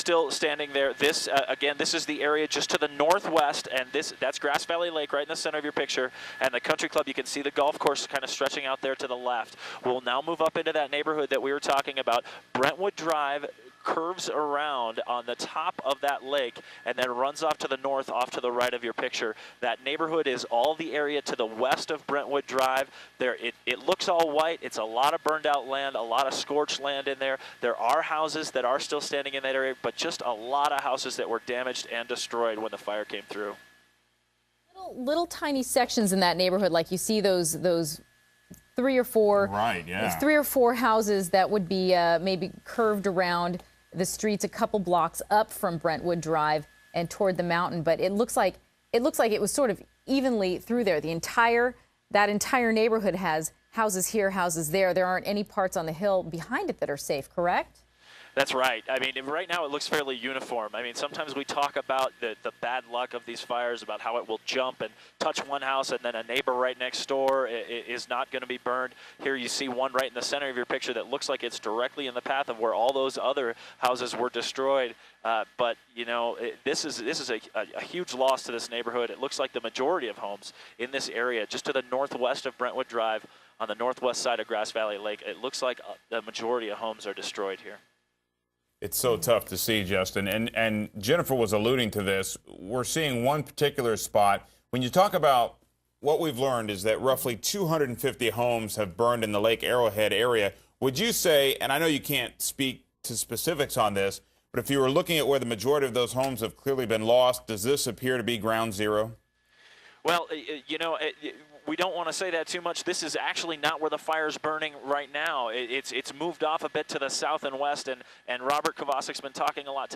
still standing there. This, again, this is the area just to the northwest, and that's Grass Valley Lake right in the center of your picture. And the country club, you can see the golf course kind of stretching out there to the left. We'll now move up into that neighborhood that we were talking about. Brentwood Drive curves around on the top of that lake and then runs off to the north, off to the right of your picture. That neighborhood is all the area to the west of Brentwood Drive. There, it looks all white. It's a lot of burned out land, a lot of scorched land in there. There are houses that are still standing in that area, but just a lot of houses that were damaged and destroyed when the fire came through. Little tiny sections in that neighborhood, like you see those 3 or 4, right? Yeah, 3 or 4 houses that would be maybe curved around the streets a couple blocks up from Brentwood Drive and toward the mountain, but it looks like it was sort of evenly through there. That entire neighborhood has houses here, houses there. There aren't any parts on the hill behind it that are safe, correct? That's right. I mean, right now it looks fairly uniform. I mean, sometimes we talk about the bad luck of these fires, about how it will jump and touch one house and then a neighbor right next door is not going to be burned. Here you see one right in the center of your picture that looks like it's directly in the path of where all those other houses were destroyed. But, you know, this is a huge loss to this neighborhood. It looks like the majority of homes in this area, just to the northwest of Brentwood Drive, on the northwest side of Grass Valley Lake, it looks like the majority of homes are destroyed here. It's so tough to see, Justin. And Jennifer was alluding to this. We're seeing one particular spot. When you talk about what we've learned is that roughly 250 homes have burned in the Lake Arrowhead area. Would you say, and I know you can't speak to specifics on this, but if you were looking at where the majority of those homes have clearly been lost, does this appear to be ground zero? Well, you know, we don't want to say that too much. This is actually not where the fire's burning right now. It's moved off a bit to the south and west, and Robert Kovacic's been talking a lot today.